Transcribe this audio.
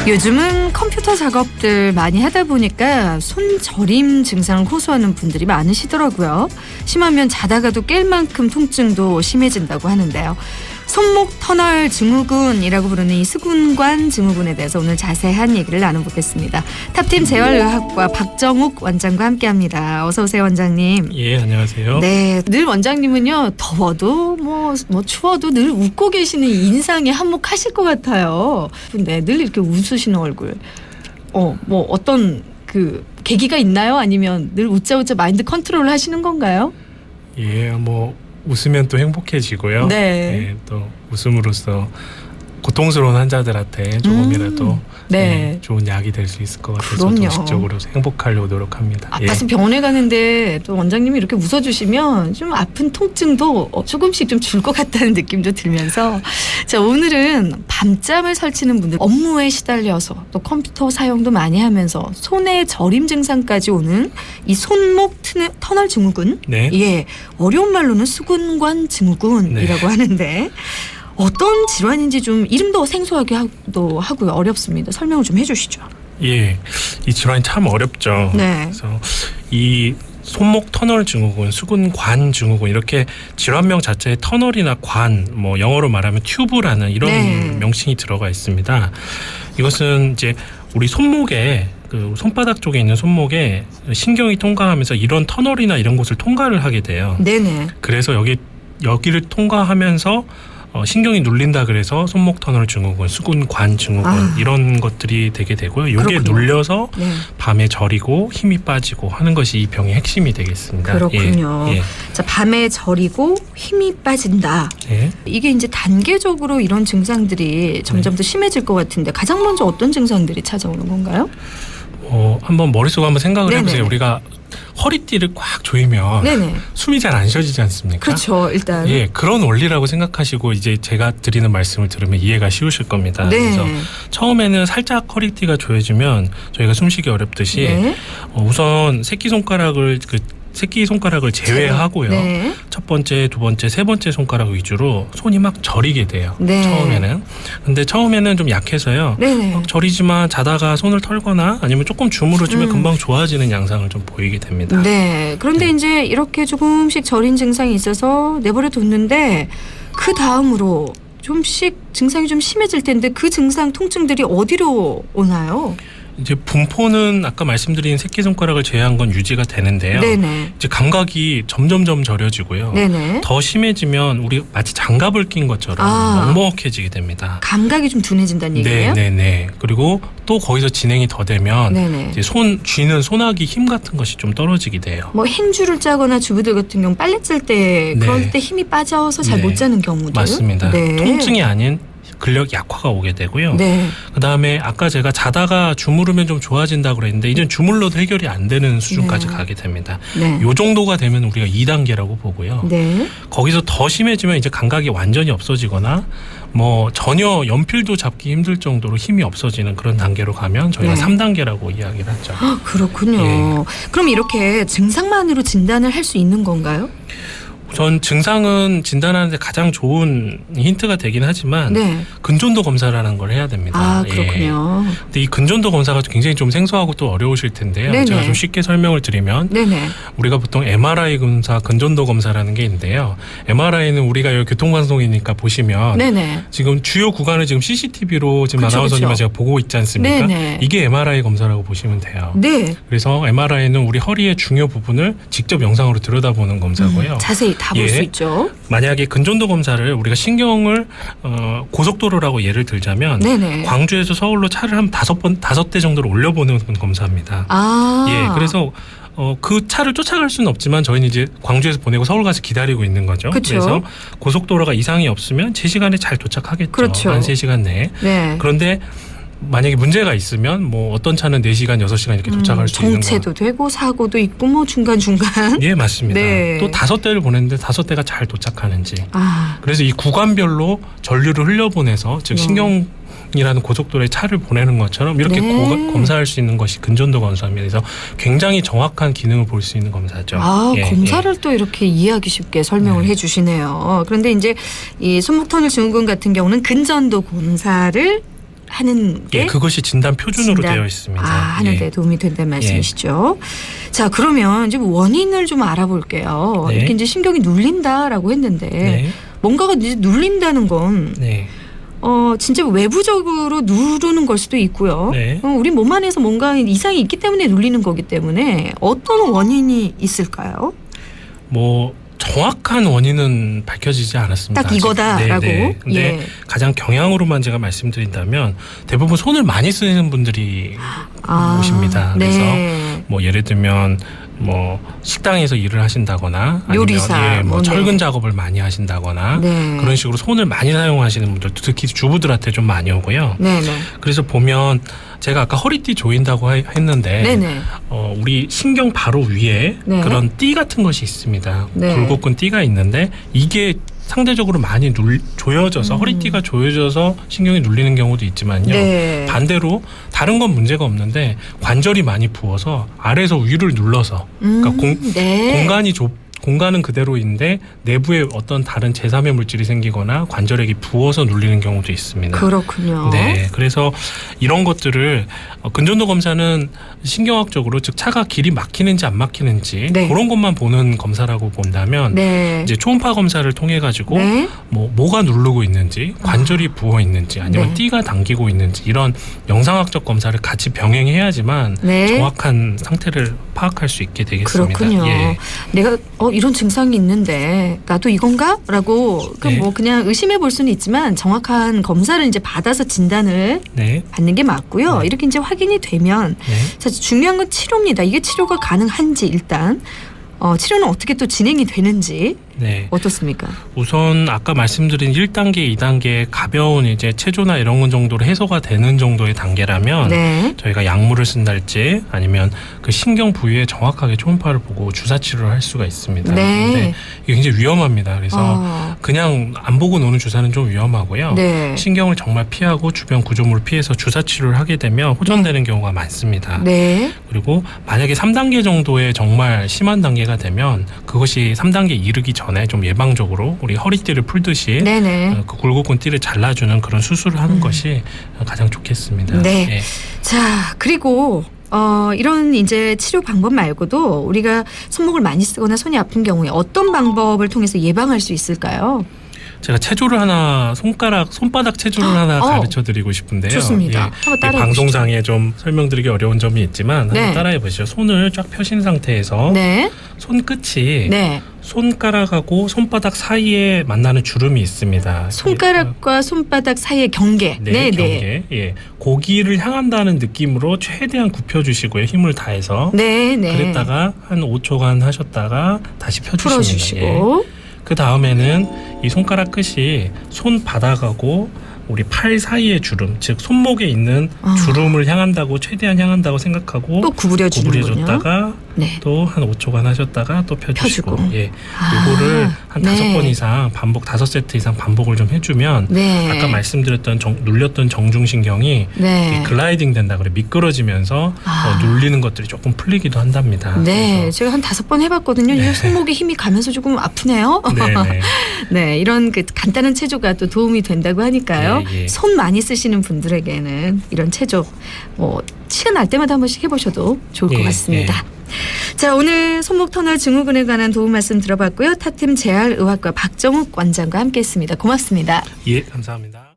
요즘은 컴퓨터 작업들 많이 하다 보니까 손 저림 증상을 호소하는 분들이 많으시더라고요. 심하면 자다가도 깰 만큼 통증도 심해진다고 하는데요. 손목 터널 증후군이라고 부르는 이 수근관 증후군에 대해서 오늘 자세한 얘기를 나눠보겠습니다. 탑팀 재활의학과 박정욱 원장과 함께합니다. 어서 오세요, 원장님. 예, 안녕하세요. 네, 늘 원장님은요 더워도 뭐 추워도 늘 웃고 계시는 인상에 한몫하실 것 같아요. 근데 늘 이렇게 웃으시는 얼굴. 뭐 어떤 그 계기가 있나요? 아니면 늘 웃자 마인드 컨트롤 하시는 건가요? 예, 뭐 웃으면 또 행복해지고요. 네. 예, 또 웃음으로써 고통스러운 환자들한테 조금이라도 네. 좋은 약이 될 수 있을 것 같아서 그럼요. 도식적으로 행복하려고 노력합니다. 아파서 병원에 가는데 또 원장님이 이렇게 웃어주시면 좀 아픈 통증도 조금씩 좀 줄 것 같다는 느낌도 들면서 자, 오늘은 밤잠을 설치는 분들, 업무에 시달려서 또 컴퓨터 사용도 많이 하면서 손의 저림 증상까지 오는 이 손목 터널 증후군. 네. 예, 어려운 말로는 수근관 증후군이라고 하는데 어떤 질환인지 좀 이름도 생소하기도 하고요. 어렵습니다. 설명을 좀 해주시죠. 예, 이 질환이 참 어렵죠. 네. 그래서 이 손목 터널 증후군, 수근관 증후군 이렇게 질환명 자체에 터널이나 관, 뭐 영어로 말하면 튜브라는 이런 네. 명칭이 들어가 있습니다. 이것은 이제 우리 손목에 그 손바닥 쪽에 있는 손목에 신경이 통과하면서 이런 터널이나 이런 곳을 통과를 하게 돼요. 네네. 그래서 여기를 통과하면서 신경이 눌린다 그래서 손목 터널 증후군, 수근관 증후군 이런 것들이 되게 되고요. 이게 그렇군요. 눌려서 네. 밤에 저리고 힘이 빠지고 하는 것이 이 병의 핵심이 되겠습니다. 그렇군요. 예, 예. 자, 밤에 저리고 힘이 빠진다. 예. 이게 이제 단계적으로 이런 증상들이 점점 더 심해질 것 같은데 가장 먼저 어떤 증상들이 찾아오는 건가요? 한번 머릿속에 한번 생각을 네네. 해보세요. 우리가 허리띠를 꽉 조이면 네네. 숨이 잘 안 쉬어지지 않습니까? 그렇죠. 일단. 예, 그런 원리라고 생각하시고 이제 제가 드리는 말씀을 들으면 이해가 쉬우실 겁니다. 네. 그래서 처음에는 살짝 허리띠가 조여지면 저희가 숨쉬기 어렵듯이 네. 우선 새끼손가락을 제외하고요. 네. 첫 번째, 두 번째, 세 번째 손가락 위주로 손이 막 저리게 돼요. 네. 처음에는. 근데 처음에는 좀 약해서요. 네네. 막 저리지만 자다가 손을 털거나 아니면 조금 주무르주면 금방 좋아지는 양상을 좀 보이게 됩니다. 네. 그런데 네. 이제 이렇게 조금씩 저린 증상이 있어서 내버려 뒀는데 그 다음으로 좀씩 증상이 좀 심해질 텐데 그 증상 통증들이 어디로 오나요? 이제 분포는 아까 말씀드린 새끼손가락을 제외한 건 유지가 되는데요. 네네. 이제 감각이 점점점 저려지고요. 네네. 더 심해지면 우리 마치 장갑을 낀 것처럼 먹먹해지게 됩니다. 감각이 좀 둔해진다는 얘기예요? 네네네. 그리고 또 거기서 진행이 더 되면 네네. 이제 쥐는 소나기 힘 같은 것이 좀 떨어지게 돼요. 뭐 행주를 짜거나 주부들 같은 경우 빨래 짤 때 네. 그럴 때 힘이 빠져서 잘 못 네. 짜는 경우들. 맞습니다. 네. 통증이 아닌 근력 약화가 오게 되고요. 네. 그다음에 아까 제가 자다가 주무르면 좀 좋아진다고 그랬는데 이제는 주물러도 해결이 안 되는 수준까지 네. 가게 됩니다. 네. 요 정도가 되면 우리가 2단계라고 보고요. 네. 거기서 더 심해지면 이제 감각이 완전히 없어지거나 뭐 전혀 연필도 잡기 힘들 정도로 힘이 없어지는 그런 단계로 가면 저희가 네. 3단계라고 이야기를 하죠. 그렇군요. 예. 그럼 이렇게 증상만으로 진단을 할 수 있는 건가요? 우선 증상은 진단하는데 가장 좋은 힌트가 되긴 하지만 네. 근전도 검사라는 걸 해야 됩니다. 그렇군요. 근데 이 근전도 검사가 굉장히 좀 생소하고 또 어려우실 텐데요. 네네. 제가 좀 쉽게 설명을 드리면 네네. 우리가 보통 MRI 검사, 근전도 검사라는 게 있는데요. MRI는 우리가 여기 교통방송이니까 보시면 네네. 지금 주요 구간을 지금 CCTV로 지금 그쵸, 아나운서님과 그쵸. 제가 보고 있지 않습니까? 네네. 이게 MRI 검사라고 보시면 돼요. 네. 그래서 MRI는 우리 허리의 중요 부분을 직접 영상으로 들여다보는 검사고요. 자세히 다 볼 수 예. 있죠. 만약에 근전도 검사를 우리가 신경을 고속도로라고 예를 들자면 네네. 광주에서 서울로 차를 한 5대 정도로 올려보는 검사입니다. 예, 그래서 그 차를 쫓아갈 수는 없지만 저희는 이제 광주에서 보내고 서울 가서 기다리고 있는 거죠. 그쵸. 그래서 고속도로가 이상이 없으면 제 시간에 잘 도착하겠죠. 그렇죠. 한 3시간 내에. 네. 그런데 만약에 문제가 있으면 뭐 어떤 차는 4시간, 6시간 이렇게 도착할 수 있는 거. 정체도 되고 사고도 있고 뭐 중간중간. 예, 맞습니다. 네. 또 5대를 보냈는데 5대가 잘 도착하는지. 아, 그래서 이 구간별로 전류를 흘려보내서 즉 신경 고속이라는 고속도로에 차를 보내는 것처럼 이렇게 네. 검사할 수 있는 것이 근전도 검사입니다. 그래서 굉장히 정확한 기능을 볼 수 있는 검사죠. 검사를 또 이렇게 이해하기 쉽게 설명을 해주시네요. 그런데 이제 이 손목터널 증후군 같은 경우는 근전도 검사를 하는 게 그것이 진단 표준으로 되어 있습니다. 하는데 도움이 된다는 말씀이시죠. 자, 그러면 이제 원인을 좀 알아볼게요. 이렇게 이제 신경이 눌린다라고 했는데 뭔가가 이제 눌린다는 건 진짜 외부적으로 누르는 걸 수도 있고요. 우리 몸 안에서 뭔가 이상이 있기 때문에 눌리는 거기 때문에 어떤 원인이 있을까요? 정확한 원인은 밝혀지지 않았습니다. 딱 이거다라고. 근데 가장 경향으로만 제가 말씀드린다면 대부분 손을 많이 쓰는 분들이 오십니다. 그래서 예를 들면 식당에서 일을 하신다거나 아니면 요리사, 철근 작업을 많이 하신다거나 그런 식으로 손을 많이 사용하시는 분들도 특히 주부들한테 좀 많이 오고요. 그래서 보면 제가 아까 허리띠 조인다고 했는데 우리 신경 바로 위에 그런 띠 같은 것이 있습니다. 굴곡근 띠가 있는데 이게 상대적으로 많이 조여져서 허리띠가 조여져서 신경이 눌리는 경우도 있지만요. 반대로 다른 건 문제가 없는데 관절이 많이 부어서 아래에서 위를 눌러서 그러니까 공간은 그대로인데 내부에 어떤 다른 제3의 물질이 생기거나 관절액이 부어서 눌리는 경우도 있습니다. 그렇군요. 그래서 이런 것들을 근전도 검사는 신경학적으로 즉 차가 길이 막히는지 안 막히는지 그런 것만 보는 검사라고 본다면 이제 초음파 검사를 통해 가지고 뭐가 누르고 있는지 관절이 부어 있는지 아니면 띠가 당기고 있는지 이런 영상학적 검사를 같이 병행해야지만 정확한 상태를 파악할 수 있게 되겠습니다. 그렇군요. 내가 이런 증상이 있는데 나도 이건가? 라고 그냥 의심해 볼 수는 있지만 정확한 검사를 이제 받아서 진단을 받는 게 맞고요. 이렇게 이제 확인이 되면 사실 중요한 건 치료입니다. 이게 치료가 가능한지 일단 치료는 어떻게 또 진행이 되는지 어떻습니까? 우선 아까 말씀드린 1단계, 2단계 가벼운 이제 체조나 이런 건 정도로 해소가 되는 정도의 단계라면 저희가 약물을 쓴달지 아니면 그 신경 부위에 정확하게 초음파를 보고 주사 치료를 할 수가 있습니다. 근데 이게 굉장히 위험합니다. 그래서 그냥 안 보고 노는 주사는 좀 위험하고요. 신경을 정말 피하고 주변 구조물을 피해서 주사 치료를 하게 되면 호전되는 경우가 많습니다. 그리고 만약에 3단계 정도의 정말 심한 단계가 되면 그것이 3단계 이르기 전에 좀 예방적으로 우리 허리띠를 풀듯이 그 굴곡근 띠를 잘라주는 그런 수술을 하는 것이 가장 좋겠습니다. 자, 그리고 이런 이제 치료 방법 말고도 우리가 손목을 많이 쓰거나 손이 아픈 경우에 어떤 방법을 통해서 예방할 수 있을까요? 제가 체조를 손바닥 체조를 하나 가르쳐 드리고 싶은데요. 좋습니다. 한번 따라해 방송상에 좀 설명드리기 어려운 점이 있지만 한번 따라해 보시죠. 손을 쫙 펴신 상태에서 손끝이 손가락하고 손바닥 사이에 만나는 주름이 있습니다. 손가락과 손바닥 사이의 경계. 경계. 고기를 향한다는 느낌으로 최대한 굽혀주시고요. 힘을 다해서. 그랬다가 한 5초간 하셨다가 다시 펴주십니다. 풀어주시고. 그 다음에는 이 손가락 끝이 손바닥하고 우리 팔 사이의 주름, 즉 손목에 있는 주름을 향한다고 최대한 향한다고 생각하고 또 구부려줬다가 또 한 5초간 하셨다가 또 펴주시고 이거를 한 5번 이상 반복 5세트 이상 반복을 좀 해주면 아까 말씀드렸던 눌렸던 정중신경이 글라이딩 된다 그래 미끄러지면서 눌리는 것들이 조금 풀리기도 한답니다. 제가 한 5번 해봤거든요. 이 손목에 힘이 가면서 조금 아프네요. 이런 그 간단한 체조가 또 도움이 된다고 하니까요. 손 많이 쓰시는 분들에게는 이런 체조 시간 날 때마다 한 번씩 해보셔도 좋을 것 같습니다. 자, 오늘 손목터널 증후군에 관한 도움 말씀 들어봤고요. 타팀 재활의학과 박정욱 원장과 함께했습니다. 고맙습니다. 감사합니다.